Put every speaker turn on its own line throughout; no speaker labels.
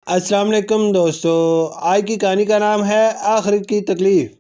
السلام علیکم دوستو، آج کی کہانی کا نام ہے آخرت کی تکلیف۔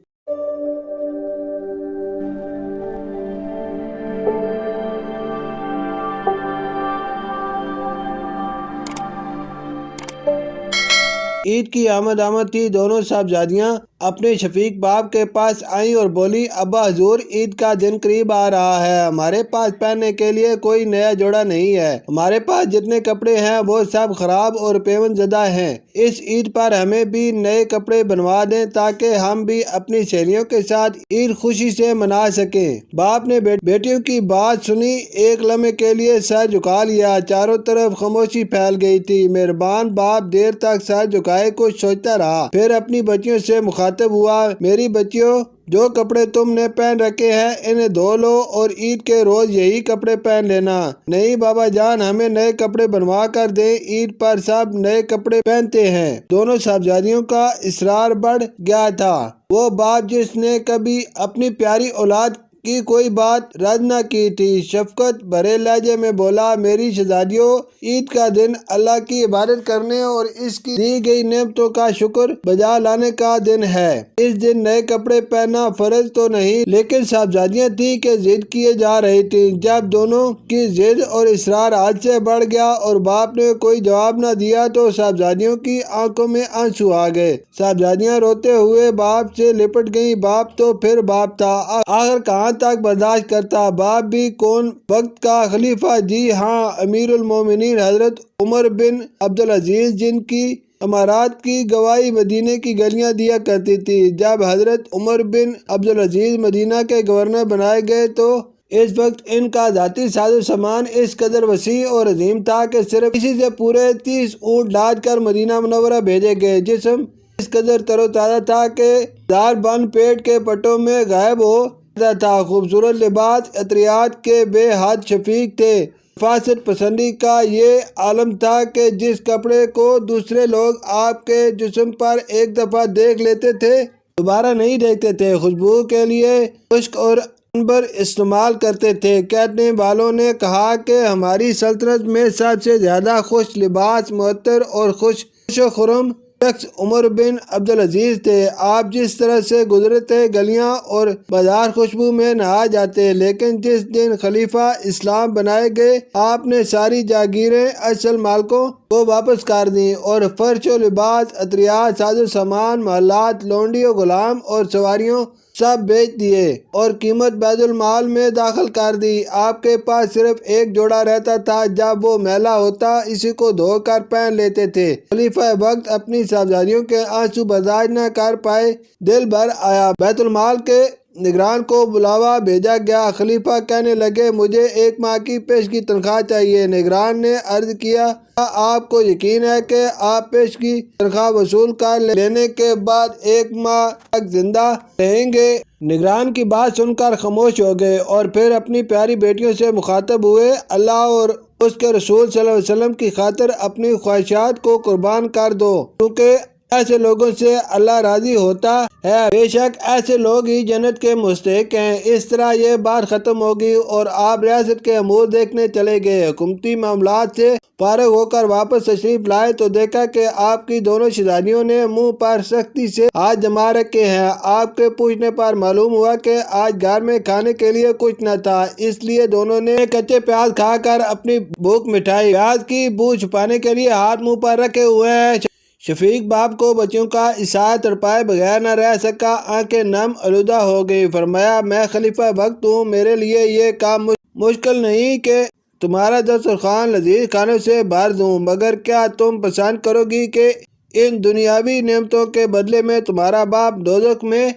عید کی آمد تھی۔ دونوں صاحبزادیاں اپنے شفیق باپ کے پاس آئیں اور بولی، ابا حضور، عید کا دن قریب آ رہا ہے، ہمارے پاس پہننے کے لیے کوئی نیا جوڑا نہیں ہے، ہمارے پاس جتنے کپڑے ہیں وہ سب خراب اور پیون زدہ ہیں، اس عید پر ہمیں بھی نئے کپڑے بنوا دیں تاکہ ہم بھی اپنی سہیلیوں کے ساتھ عید خوشی سے منا سکیں۔ باپ نے بیٹیوں کی بات سنی، ایک لمحے کے لیے سر جھکا لیا، چاروں طرف خاموشی پھیل گئی تھی۔ مہربان باپ دیر تک سر جھکائے کچھ سوچتا رہا، پھر اپنی بچیوں سے مخاطب ہوا، میری بچیوں، جو کپڑے تم نے پہن رکھے ہیں انہیں دھو لو اور عید کے روز یہی کپڑے پہن لینا۔ نہیں بابا جان، ہمیں نئے کپڑے بنوا کر دیں، عید پر سب نئے کپڑے پہنتے ہیں۔ دونوں صاحبزادیوں کا اصرار بڑھ گیا تھا۔ وہ باپ جس نے کبھی اپنی پیاری اولاد کی کوئی بات رد نہ کی تھی، شفقت بھرے لہجے میں بولا، میری شہزادیوں، عید کا دن اللہ کی عبادت کرنے اور اس کی دی گئی نعمتوں کا شکر بجا لانے کا دن ہے۔ اس دن نئے کپڑے پہننا فرض تو نہیں، لیکن صاحبزادیاں تھیں کہ ضد کیے جا رہی تھیں۔ جب دونوں کی ضد اور اصرار حد سے بڑھ گیا اور باپ نے کوئی جواب نہ دیا تو صاحبزادیوں کی آنکھوں میں آنسو آ گئے۔ صاحبزادیاں روتے ہوئے باپ سے لپٹ گئیں۔ باپ تو پھر باپ تھا، آخر کہاں تک برداشت کرتا؟ باپ بھی کون وقت کا خلیفہ؟ جی ہاں، امیر المومنین حضرت عمر بن عبدالعزیز، جن کی امارات کی گواہی مدینے کی گلیاں دیا کرتی تھی۔ جب حضرت عمر بن عبدالعزیز مدینہ کے گورنر بنائے گئے تو اس وقت ان کا ذاتی ساز و سامان اس قدر وسیع اور عظیم تھا کہ صرف اسی سے پورے 30 اونٹ لاد کر مدینہ منورہ بھیجے گئے۔ جسم اس قدر تر و تازہ تھا کہ دار بند پیٹ کے پٹوں میں غائب ہو جاتا تھا۔ خوبصورت لباس، عطریات کے بے حد شفیق تھے۔ نفاست پسندی کا یہ عالم تھا کہ جس کپڑے کو دوسرے لوگ آپ کے جسم پر ایک دفعہ دیکھ لیتے تھے دوبارہ نہیں دیکھتے تھے۔ خوشبو کے لیے خشک اور عنبر استعمال کرتے تھے۔ کہنے والوں نے کہا کہ ہماری سلطنت میں سب سے زیادہ خوش لباس، معطر اور خوش و خرم شخص عمر بن عبدالعزیز تھے۔ آپ جس طرح سے گزرتے گلیاں اور بازار خوشبو میں نہا جاتے، لیکن جس دن خلیفہ اسلام بنائے گئے آپ نے ساری جاگیریں اصل مالکوں کو واپس کر دیں اور فرش و لباس، عطریات، ساز و سامان، محلات، لونڈی و غلام اور سواریوں سب بیچ دیے اور قیمت بیت المال میں داخل کر دی۔ آپ کے پاس صرف ایک جوڑا رہتا تھا، جب وہ میلا ہوتا اسی کو دھو کر پہن لیتے تھے۔ خلیفہ وقت اپنی صاحبزادیوں کے آنسو برداشت نہ کر پائے، دل بھر آیا۔ بیت المال کے نگران کو بلاوا بھیجا گیا۔ خلیفہ کہنے لگے، مجھے 1 ماہ کی پیشگی تنخواہ چاہیے۔ نگران نے عرض کیا، کیا آپ کو یقین ہے کہ آپ پیشگی تنخواہ وصول کر لینے کے بعد 1 ماہ تک زندہ رہیں گے؟ نگران کی بات سن کر خاموش ہو گئے اور پھر اپنی پیاری بیٹیوں سے مخاطب ہوئے، اللہ اور اس کے رسول صلی اللہ علیہ وسلم کی خاطر اپنی خواہشات کو قربان کر دو، کیونکہ ایسے لوگوں سے اللہ راضی ہوتا ہے، بے شک ایسے لوگ ہی جنت کے مستحق ہیں۔ اس طرح یہ بات ختم ہوگی اور آپ ریاست کے امور دیکھنے چلے گئے۔ حکومتی معاملات سے فارغ ہو کر واپس تشریف لائے تو دیکھا کہ آپ کی دونوں شہزادیوں نے منہ پر سختی سے ہاتھ جما رکھے ہیں۔ آپ کے پوچھنے پر معلوم ہوا کہ آج گھر میں کھانے کے لیے کچھ نہ تھا، اس لیے دونوں نے کچے پیاز کھا کر اپنی بھوک مٹائی۔ پیاز کی بو چھپانے کے لیے ہاتھ منہ پر رکھے ہوئے ہیں۔ شفیق باپ کو بچیوں کا احساس تڑپائے بغیر نہ رہ سکا، آنکھیں نم آلودہ ہو گئی۔ فرمایا، میں خلیفہ وقت ہوں، میرے لیے یہ کام مشکل نہیں کہ تمہارا دسترخوان لذیذ کھانوں سے بھر دوں، مگر کیا تم پسند کرو گی کہ ان دنیاوی نعمتوں کے بدلے میں تمہارا باپ دوزخ میں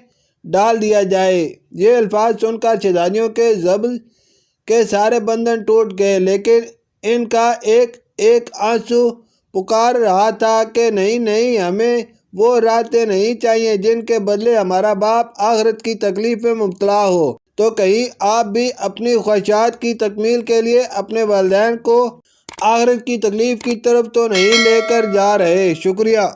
ڈال دیا جائے؟ یہ الفاظ سن کر شہزادیوں کے زبر کے سارے بندھن ٹوٹ گئے، لیکن ان کا ایک ایک آنسو پکار رہا تھا کہ نہیں نہیں، ہمیں وہ راتیں نہیں چاہیے جن کے بدلے ہمارا باپ آخرت کی تکلیف میں مبتلا ہو۔ تو کہیں آپ بھی اپنی خواہشات کی تکمیل کے لیے اپنے والدین کو آخرت کی تکلیف کی طرف تو نہیں لے کر جا رہے؟ شکریہ۔